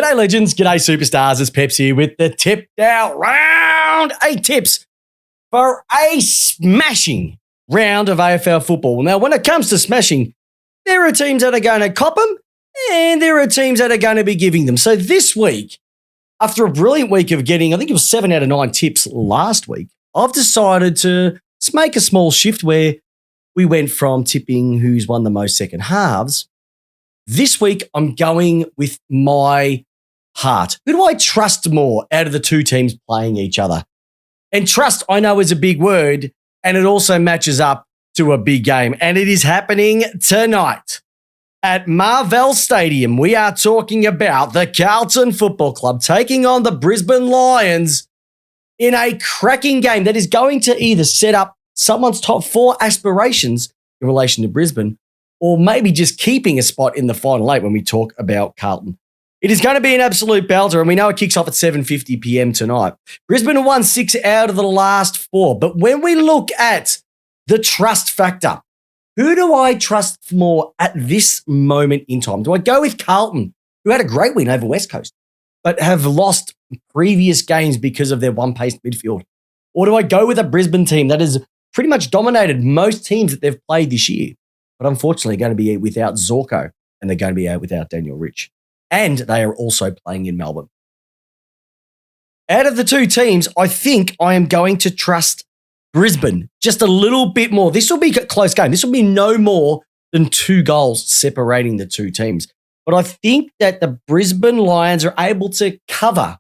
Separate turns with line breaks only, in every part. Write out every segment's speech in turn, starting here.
G'day legends, g'day superstars, it's Peps here with the tipped out round 8 tips for a smashing round of AFL football. Now, when it comes to smashing, there are teams that are going to cop them and there are teams that are going to be giving them. So this week, after a brilliant week of getting, I think it was 7 out of 9 tips last week, I've decided to make a small shift where we went from tipping who's won the most second halves. This week, I'm going with my heart. Who do I trust more out of the two teams playing each other? And trust, I know, is a big word, and it also matches up to a big game. And it is happening tonight at Marvel Stadium. We are talking about the Carlton Football Club taking on the Brisbane Lions in a cracking game that is going to either set up someone's top 4 aspirations in relation to Brisbane, or maybe just keeping a spot in the final 8 when we talk about Carlton. It is going to be an absolute belter, and we know it kicks off at 7:50 p.m. tonight. Brisbane have won 6 out of the last 4, but when we look at the trust factor, who do I trust more at this moment in time? Do I go with Carlton, who had a great win over West Coast, but have lost previous games because of their one-paced midfield? Or do I go with a Brisbane team that has pretty much dominated most teams that they've played this year, but unfortunately going to be without Zorko, and they're going to be out without Daniel Rich. And they are also playing in Melbourne. Out of the two teams, I think I am going to trust Brisbane just a little bit more. This will be a close game. This will be no more than 2 goals separating the two teams. But I think that the Brisbane Lions are able to cover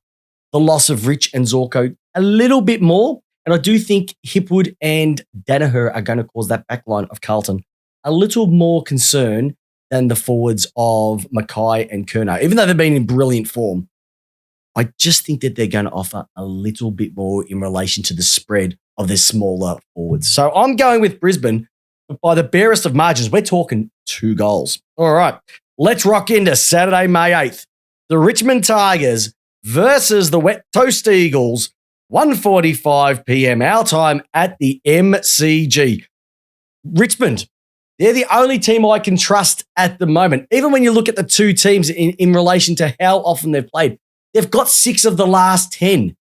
the loss of Rich and Zorko a little bit more. And I do think Hipwood and Danaher are going to cause that backline of Carlton a little more concern than the forwards of Mackay and Curnow. Even though they've been in brilliant form, I just think that they're going to offer a little bit more in relation to the spread of their smaller forwards. So I'm going with Brisbane, but by the barest of margins, we're talking 2 goals. All right, let's rock into Saturday, May 8th. The Richmond Tigers versus the Wet Toast Eagles, 1:45 p.m. our time at the MCG. Richmond, they're the only team I can trust at the moment. Even when you look at the two teams in relation to how often they've played, they've got 6 of the last 10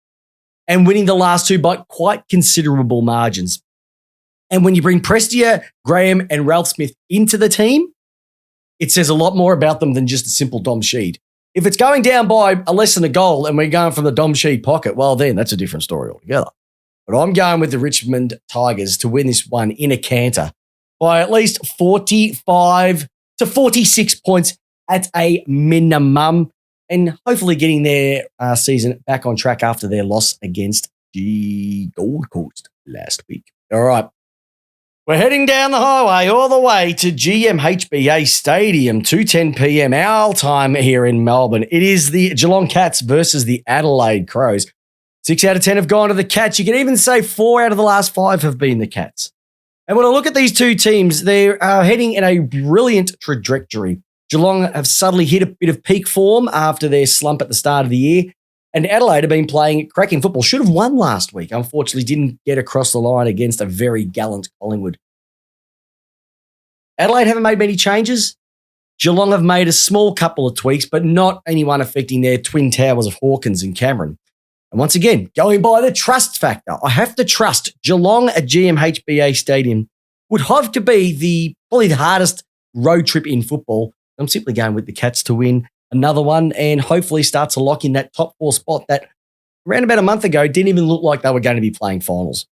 and winning the last 2 by quite considerable margins. And when you bring Prestia, Graham, and Ralph Smith into the team, it says a lot more about them than just a simple Dom Sheed. If it's going down by a less than a goal and we're going from the Dom Sheed pocket, well, then that's a different story altogether. But I'm going with the Richmond Tigers to win this one in a canter by at least 45 to 46 points at a minimum, and hopefully getting their season back on track after their loss against the Gold Coast last week. All right. We're heading down the highway all the way to GMHBA Stadium, 2:10 p.m. our time here in Melbourne. It is the Geelong Cats versus the Adelaide Crows. 6 out of 10 have gone to the Cats. You can even say 4 out of the last 5 have been the Cats. And when I look at these two teams, they are heading in a brilliant trajectory. Geelong have suddenly hit a bit of peak form after their slump at the start of the year. And Adelaide have been playing cracking football. Should have won last week. Unfortunately, didn't get across the line against a very gallant Collingwood. Adelaide haven't made many changes. Geelong have made a small couple of tweaks, but not anyone affecting their twin towers of Hawkins and Cameron. And once again, going by the trust factor, I have to trust Geelong at GMHBA Stadium would have to be probably the hardest road trip in football. I'm simply going with the Cats to win another one and hopefully start to lock in that top 4 spot that around about a month ago didn't even look like they were going to be playing finals.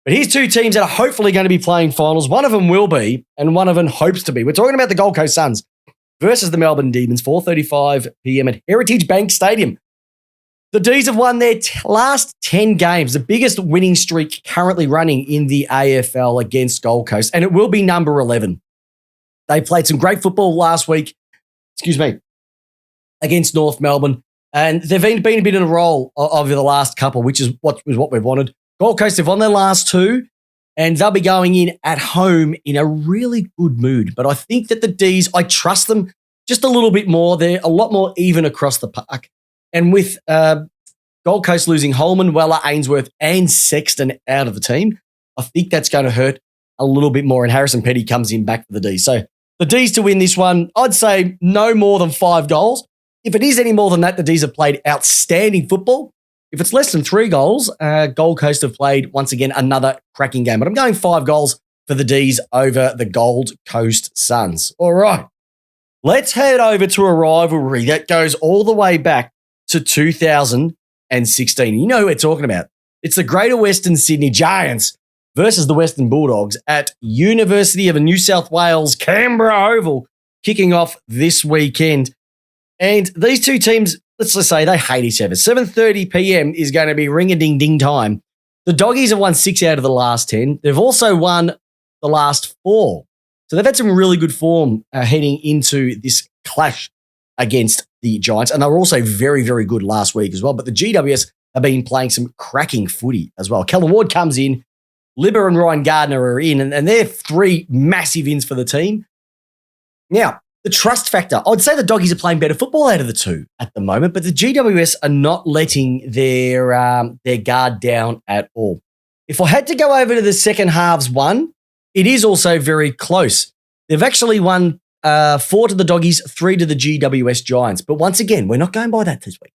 But here's 2 teams that are hopefully going to be playing finals. One of them will be, and one of them hopes to be. We're talking about the Gold Coast Suns versus the Melbourne Demons, 4:35 p.m. at Heritage Bank Stadium. The D's have won their last 10 games, the biggest winning streak currently running in the AFL against Gold Coast, and it will be number 11. They played some great football last week, against North Melbourne, and they've been a bit in a roll over the last couple, which is what we've wanted. Gold Coast have won their last 2, and they'll be going in at home in a really good mood. But I think that the D's, I trust them just a little bit more. They're a lot more even across the park. And with Gold Coast losing Holman, Weller, Ainsworth, and Sexton out of the team, I think that's going to hurt a little bit more. And Harrison Petty comes in back for the D's. So the D's to win this one, I'd say no more than 5 goals. If it is any more than that, the D's have played outstanding football. If it's less than 3 goals, Gold Coast have played, once again, another cracking game. But I'm going 5 goals for the D's over the Gold Coast Suns. All right. Let's head over to a rivalry that goes all the way back to 2016. You know who we're talking about. It's the Greater Western Sydney Giants versus the Western Bulldogs at University of New South Wales, Canberra Oval, kicking off this weekend. And these two teams, let's just say they hate each other. 7:30 p.m. is going to be ring-a-ding-ding time. The Doggies have won 6 out of the last 10. They've also won the last 4. So they've had some really good form heading into this clash against the Giants. And they were also very, very good last week as well. But the GWS have been playing some cracking footy as well. Callum Ward comes in. Libba and Ryan Gardner are in. And they're 3 massive ins for the team. Now, the trust factor. I'd say the Doggies are playing better football out of the two at the moment. But the GWS are not letting their guard down at all. If I had to go over to the second halves one, it is also very close. They've actually won 4 to the Doggies, 3 to the GWS Giants. But once again, we're not going by that this week.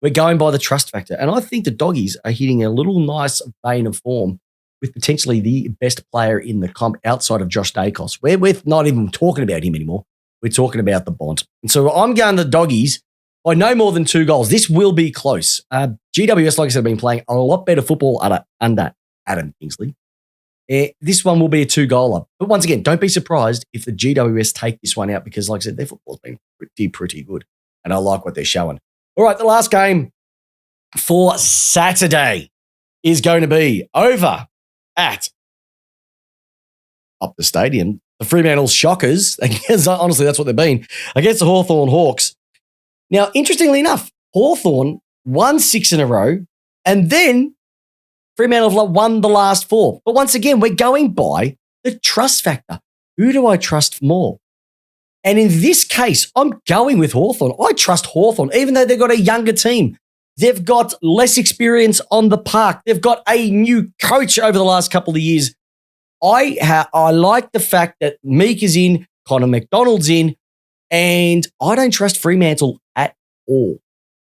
We're going by the trust factor. And I think the Doggies are hitting a little nice vein of form with potentially the best player in the comp outside of Josh Dacos. We're not even talking about him anymore. We're talking about the Bont. And so I'm going the Doggies by no more than 2 goals. This will be close. GWS, like I said, have been playing a lot better football under Adam Kingsley. This one will be a 2-goaler. But once again, don't be surprised if the GWS take this one out because, like I said, their football's been pretty good. And I like what they're showing. All right, the last game for Saturday is going to be over at up the stadium. The Fremantle Shockers, honestly, that's what they've been, against the Hawthorn Hawks. Now, interestingly enough, Hawthorn won 6 in a row, and then Fremantle have won the last 4. But once again, we're going by the trust factor. Who do I trust more? And in this case, I'm going with Hawthorn. I trust Hawthorn, even though they've got a younger team. They've got less experience on the park. They've got a new coach over the last couple of years. I like the fact that Meek is in, Connor McDonald's in, and I don't trust Fremantle at all.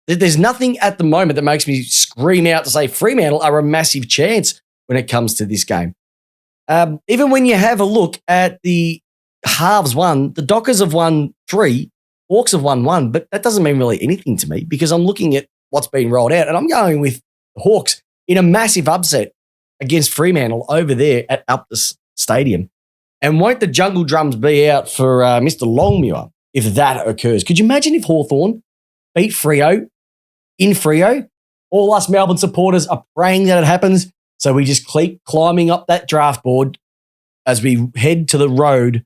There's nothing at the moment that makes me scream out to say Fremantle are a massive chance when it comes to this game. Even when you have a look at the halves won, the Dockers have won 3, Hawks have won 1, but that doesn't mean really anything to me because I'm looking at what's been rolled out and I'm going with the Hawks in a massive upset against Fremantle over there at Optus Stadium. And won't the jungle drums be out for Mr. Longmuir if that occurs? Could you imagine if Hawthorn beat Freo in Freo? All us Melbourne supporters are praying that it happens, so we just keep climbing up that draft board as we head to the road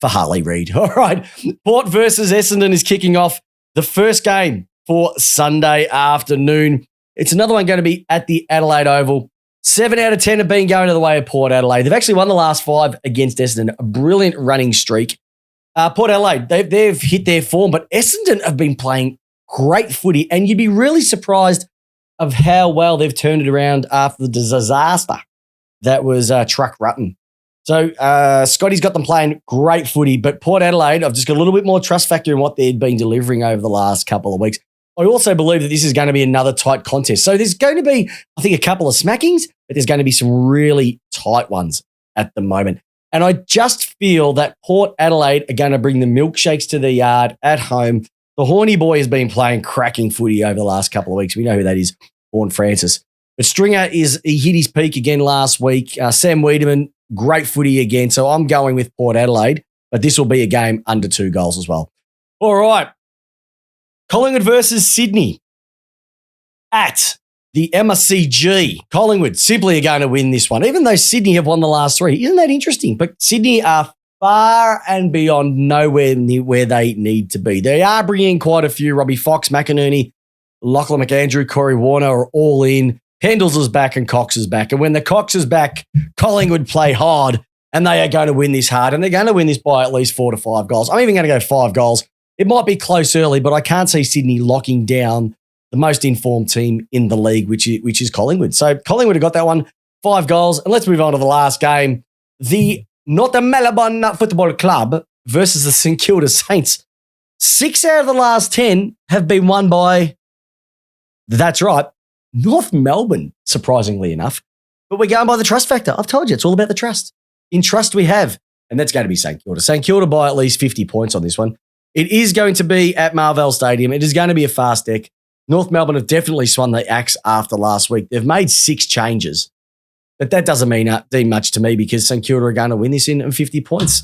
for Harley Reid. All right, Port versus Essendon is kicking off the first game for Sunday afternoon. It's another one going to be at the Adelaide Oval. 7 out of 10 have been going to the way of Port Adelaide. They've actually won the last 5 against Essendon, a brilliant running streak. Port Adelaide, they've hit their form, but Essendon have been playing great footy, and you'd be really surprised of how well they've turned it around after the disaster that was Truck Rutten. So Scotty's got them playing great footy, but Port Adelaide, I've just got a little bit more trust factor in what they've been delivering over the last couple of weeks. I also believe that this is going to be another tight contest. So there's going to be, I think, a couple of smackings, but there's going to be some really tight ones at the moment. And I just feel that Port Adelaide are going to bring the milkshakes to the yard at home. The Horny boy has been playing cracking footy over the last couple of weeks. We know who that is, Vaughan Francis. But Stringer, he hit his peak again last week. Sam Wiedemann, great footy again. So I'm going with Port Adelaide, but this will be a game under 2 goals as well. All right. Collingwood versus Sydney at the MCG. Collingwood simply are going to win this one, even though Sydney have won the last 3. Isn't that interesting? But Sydney are far and beyond nowhere near where they need to be. They are bringing quite a few. Robbie Fox, McInerney, Lachlan McAndrew, Corey Warner are all in. Pendles is back and Cox is back. And when the Cox is back, Collingwood play hard and they are going to win this hard. And they're going to win this by at least 4 to 5 goals. I'm even going to go 5 goals. It might be close early, but I can't see Sydney locking down the most informed team in the league, which is Collingwood. So Collingwood have got that one, 5 goals. And let's move on to the last game. Not the Melbourne Football Club versus the St Kilda Saints. 6 out of the last 10 have been won by, that's right, North Melbourne, surprisingly enough. But we're going by the trust factor. I've told you, it's all about the trust. In trust we have, and that's going to be St Kilda. St Kilda by at least 50 points on this one. It is going to be at Marvell Stadium. It is going to be a fast deck. North Melbourne have definitely swung the axe after last week. They've made 6 changes, but that doesn't mean much to me because St Kilda are going to win this in 50 points.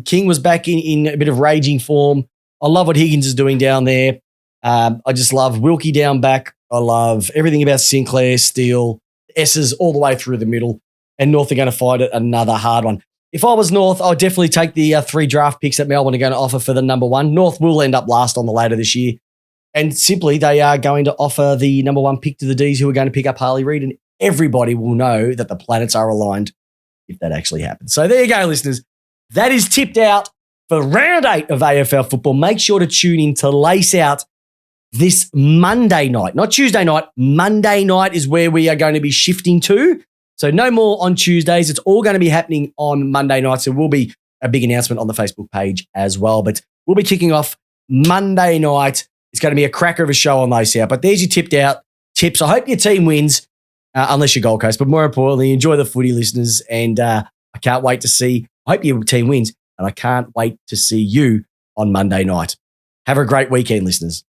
King was back in a bit of raging form. I love what Higgins is doing down there. I just love Wilkie down back. I love everything about Sinclair, Steele, S's all the way through the middle, and North are going to find it another hard one. If I was North, I would definitely take the 3 draft picks that Melbourne are going to offer for the number 1. North will end up last on the ladder this year. And simply, they are going to offer the number 1 pick to the Ds who are going to pick up Harley Reid. And everybody will know that the planets are aligned if that actually happens. So there you go, listeners. That is tipped out for round 8 of AFL football. Make sure to tune in to Lace Out this Monday night. Not Tuesday night. Monday night is where we are going to be shifting to. So no more on Tuesdays. It's all going to be happening on Monday nights. There will be a big announcement on the Facebook page as well. But we'll be kicking off Monday night. It's going to be a cracker of a show on Lace Out. But there's your tipped out tips. I hope your team wins, unless you're Gold Coast. But more importantly, enjoy the footy, listeners. And I can't wait to see. I hope your team wins. And I can't wait to see you on Monday night. Have a great weekend, listeners.